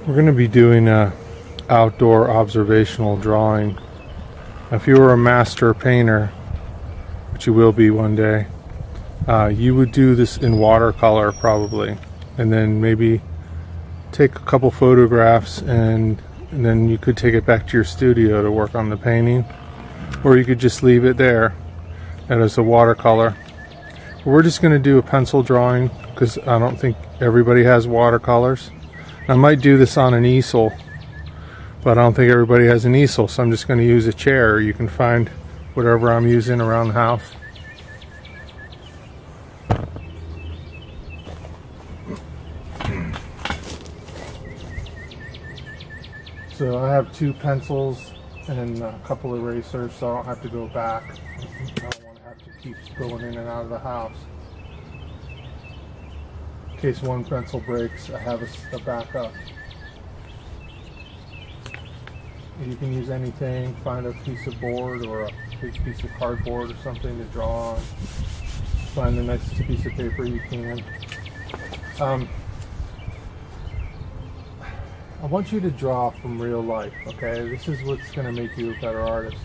We're going to be doing a outdoor observational drawing. If you were a master painter, which you will be one day, you would do this in watercolor probably, and then maybe take a couple photographs and then you could take it back to your studio to work on the painting, or you could just leave it there as a watercolor. We're just going to do a pencil drawing because I don't think everybody has watercolors. I might do this on an easel, but I don't think everybody has an easel, so I'm just going to use a chair. You can find whatever I'm using around the house. So I have 2 pencils and a couple erasers, so I don't have to go back. I don't want to have to keep going in and out of the house. In case one pencil breaks, I have a backup. You can use anything, find a piece of board or a big piece of cardboard or something to draw on. Find the nicest piece of paper you can. I want you to draw from real life, okay? This is what's going to make you a better artist.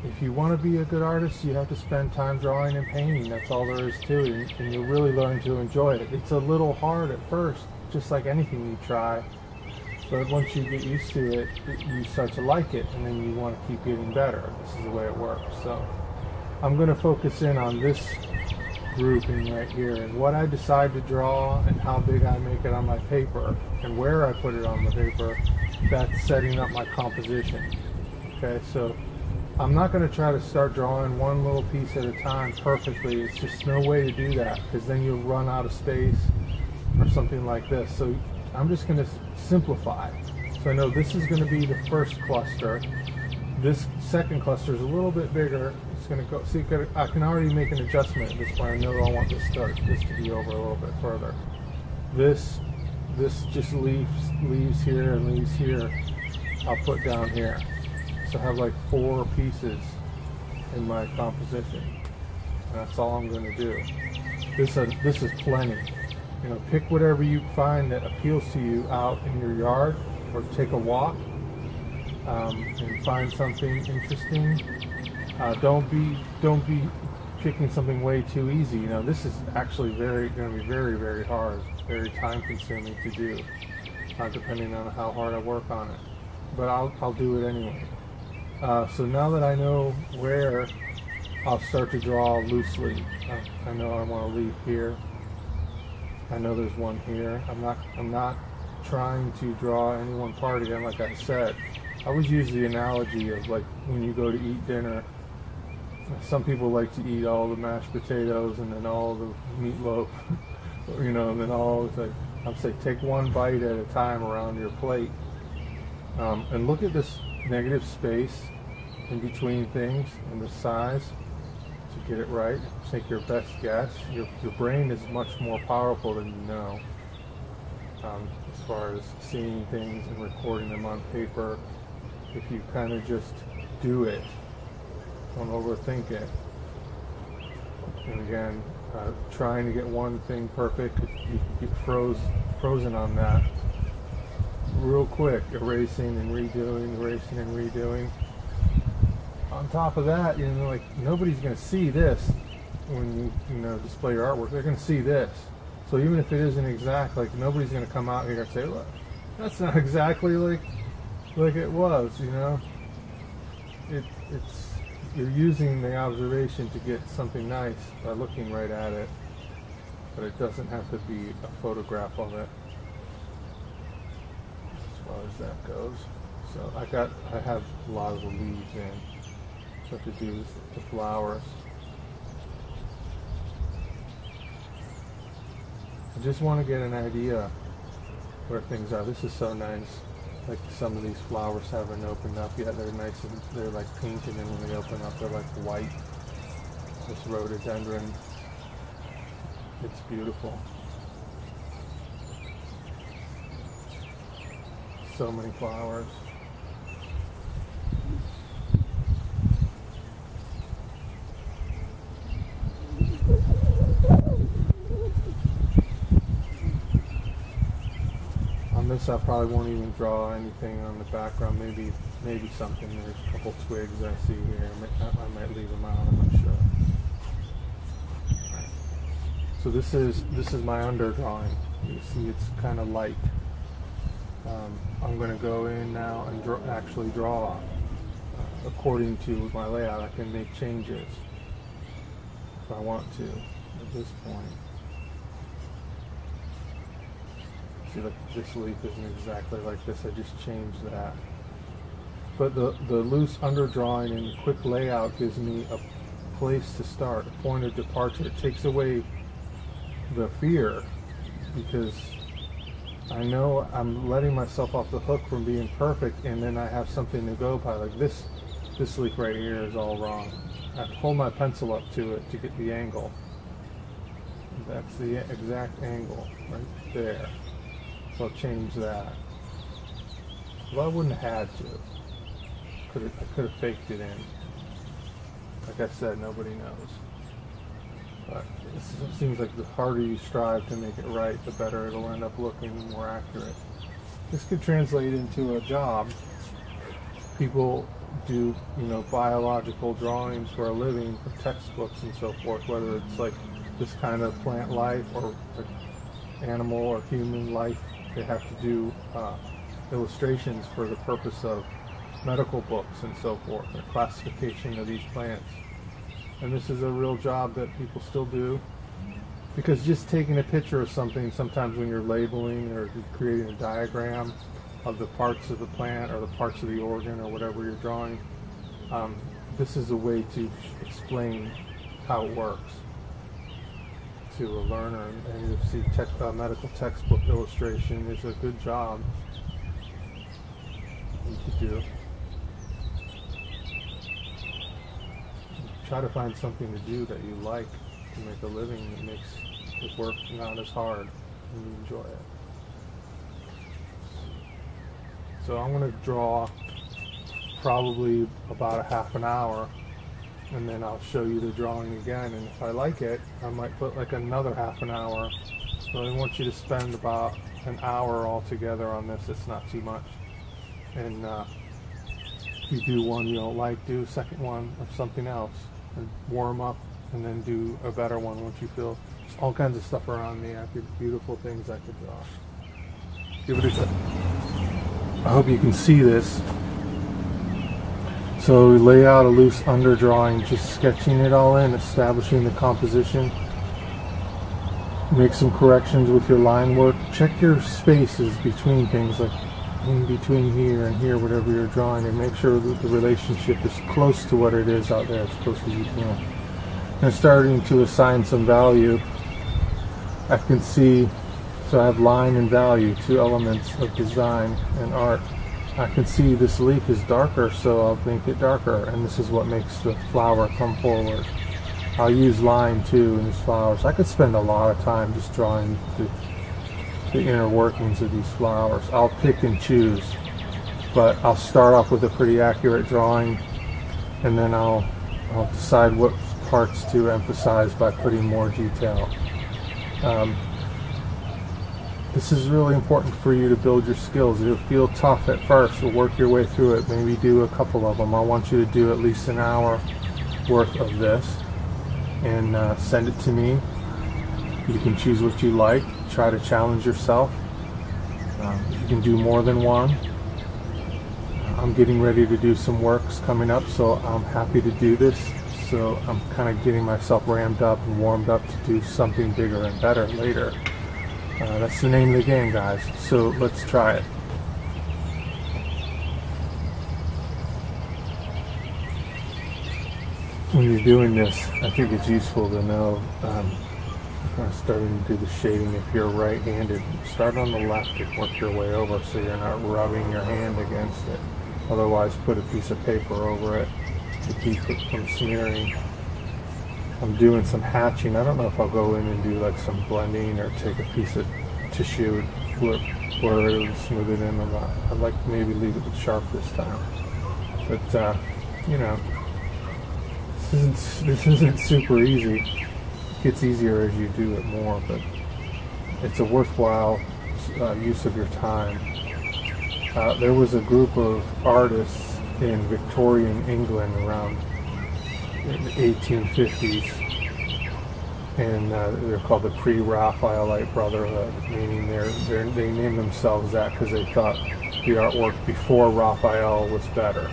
If you want to be a good artist, you have to spend time drawing and painting. That's all there is to it, and you'll really learn to enjoy it. It's a little hard at first, just like anything you try, but once you get used to it, you start to like it, and then you want to keep getting better. This is the way it works. So I'm going to focus in on this grouping right here, and what I decide to draw and how big I make it on my paper and where I put it on the paper. That's setting up my composition. Okay, so I'm not going to try to start drawing one little piece at a time perfectly. It's just no way to do that, because then you'll run out of space or something like this. So I'm just going to simplify. So I know this is going to be the first cluster. This second cluster is a little bit bigger. It's going to go. See, I can already make an adjustment at this point. I know I want this to be over a little bit further. This just leaves here and leaves here. I'll put down here. So I have like 4 pieces in my composition. And that's all I'm going to do. This is plenty. You know, pick whatever you find that appeals to you out in your yard, or take a walk and find something interesting. Don't be picking something way too easy. You know, this is actually going to be very, very hard, very time consuming to do, depending on how hard I work on it. But I'll do it anyway. So now that I know where, I'll start to draw loosely. I know I want to leave here. I know there's one here. I'm not trying to draw any one part again. Like I said, I always use the analogy of like when you go to eat dinner. Some people like to eat all the mashed potatoes and then all the meatloaf, you know, and then all. It's like, I'm saying, take one bite at a time around your plate, and look at this negative space in between things and the size to get it right. Take your best guess. Your brain is much more powerful than you know, as far as seeing things and recording them on paper. If you kind of just do it, don't overthink it. And again, trying to get one thing perfect, you can get frozen on that real quick, erasing and redoing. On top of that, you know, like, nobody's going to see this when you know, display your artwork. They're going to see this. So even if it isn't exact, like, nobody's going to come out here and say, look, that's not exactly like it was, you know. It's you're using the observation to get something nice by looking right at it, but it doesn't have to be a photograph of it as far as that goes. So I have a lot of the leaves in, so I have to do the flowers. I just want to get an idea where things are. This is so nice. Like, some of these flowers haven't opened up yet. They're nice and they're like pink, and then when they open up, they're like white. This rhododendron, it's beautiful. So many flowers. this I probably won't even draw anything on the background. Maybe something. There's a couple twigs I see here. I might leave them out. I'm not sure. So this is my underdrawing. You see, it's kind of light. I'm going to go in now and actually draw according to my layout. I can make changes if I want to at this point. See, like this leaf isn't exactly like this. I just changed that. But the loose underdrawing and quick layout gives me a place to start, a point of departure. It takes away the fear, because I know I'm letting myself off the hook from being perfect, and then I have something to go by. Like this leaf right here is all wrong. I have to hold my pencil up to it to get the angle. That's the exact angle right there. So I'll change that. Well, I wouldn't have had to. I could have faked it in. Like I said, nobody knows. But it seems like the harder you strive to make it right, the better it'll end up looking, more accurate. This could translate into a job. People do, biological drawings for a living, for textbooks and so forth, whether it's like this kind of plant life or animal or human life. They have to do illustrations for the purpose of medical books and so forth, the classification of these plants. And this is a real job that people still do, because just taking a picture of something, sometimes when you're labeling or creating a diagram of the parts of the plant or the parts of the organ or whatever you're drawing, this is a way to explain how it works to a learner. And you see medical textbook illustration is a good job you could do. Try to find something to do that you like to make a living that makes the work not as hard and you enjoy it. So I'm going to draw probably about a half an hour, and then I'll show you the drawing again, and if I like it, I might put like another half an hour. So I want you to spend about an hour altogether on this. It's not too much. And if you do one you don't like, do a second one of something else. And warm up, and then do a better one once you feel all kinds of stuff around me. I have beautiful things I could draw. Give it a try. I hope you can see this. So we lay out a loose underdrawing, just sketching it all in, establishing the composition. Make some corrections with your line work. Check your spaces between things, like in between here and here, whatever you're drawing, and make sure that the relationship is close to what it is out there, as close as you can. And starting to assign some value, I can see, so I have line and value, two elements of design and art. I can see this leaf is darker, so I'll make it darker, and this is what makes the flower come forward. I'll use line too in these flowers. I could spend a lot of time just drawing the inner workings of these flowers. I'll pick and choose, but I'll start off with a pretty accurate drawing, and then I'll decide what parts to emphasize by putting more detail. This is really important for you to build your skills. It'll feel tough at first, so work your way through it. Maybe do a couple of them. I want you to do at least an hour worth of this, and send it to me. You can choose what you like. Try to challenge yourself. You can do more than one. I'm getting ready to do some works coming up, so I'm happy to do this. So I'm kind of getting myself ramped up and warmed up to do something bigger and better later. That's the name of the game, guys. So let's try it. When you're doing this, I think it's useful to know, starting to do the shading. If you're right-handed, start on the left and work your way over so you're not rubbing your hand against it. Otherwise, put a piece of paper over it to keep it from smearing. I'm doing some hatching. I don't know if I'll go in and do like some blending or take a piece of tissue and blur it and smooth it in a lot. I'd like to maybe leave it sharp this time. But, you know, this isn't super easy. It gets easier as you do it more, but it's a worthwhile use of your time. There was a group of artists in Victorian England around in the 1850s, and they're called the Pre-Raphaelite Brotherhood, meaning they named themselves that because they thought the artwork before Raphael was better.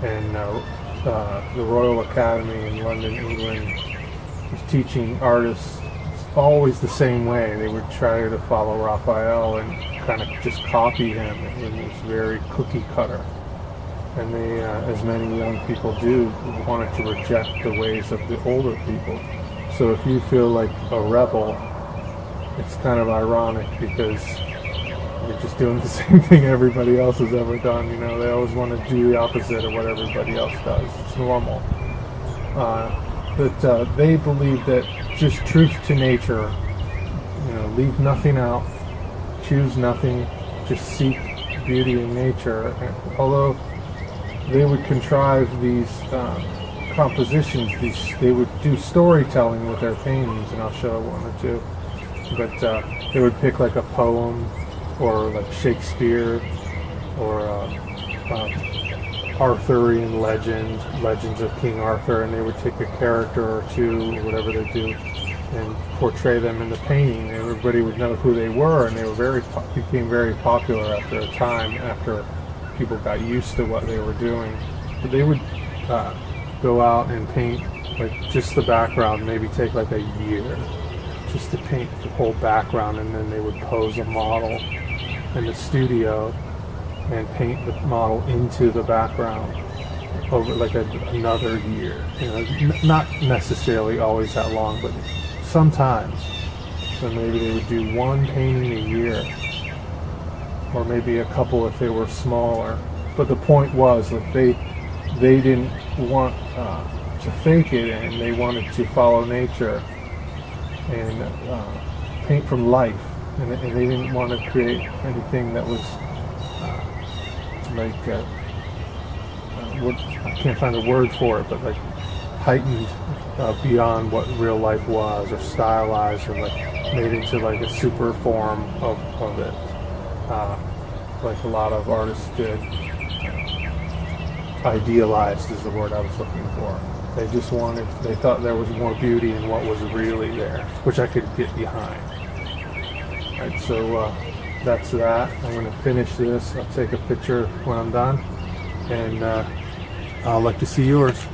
And the Royal Academy in London, England, was teaching artists always the same way. They would try to follow Raphael and kind of just copy him. It was very cookie cutter. And they, as many young people do, wanted to reject the ways of the older people. So if you feel like a rebel, it's kind of ironic because you're just doing the same thing everybody else has ever done. You know, they always want to do the opposite of what everybody else does. It's normal. But they believe that just truth to nature, you know, leave nothing out, choose nothing, just seek beauty in nature. And although they would contrive these compositions, they would do storytelling with their paintings, and I'll show one or two. But they would pick like a poem, or like Shakespeare, or Arthurian legends of King Arthur, and they would take a character or two, or whatever they do, and portray them in the painting. Everybody would know who they were, and they were became very popular after a time, after people got used to what they were doing. But they would go out and paint like just the background, maybe take like a year just to paint the whole background, and then they would pose a model in the studio and paint the model into the background over like another year. You know, not necessarily always that long, but sometimes. So maybe they would do one painting a year, or maybe a couple if they were smaller. But the point was that they didn't want to fake it, and they wanted to follow nature and paint from life, and they didn't want to create anything that was like I can't find a word for it, but like heightened beyond what real life was, or stylized, or like made into like a super form of it, like a lot of artists did. Idealized is the word I was looking for. They thought there was more beauty in what was really there, which I could get behind. Alright, so that's that. I'm going to finish this. I'll take a picture when I'm done, and I'd like to see yours.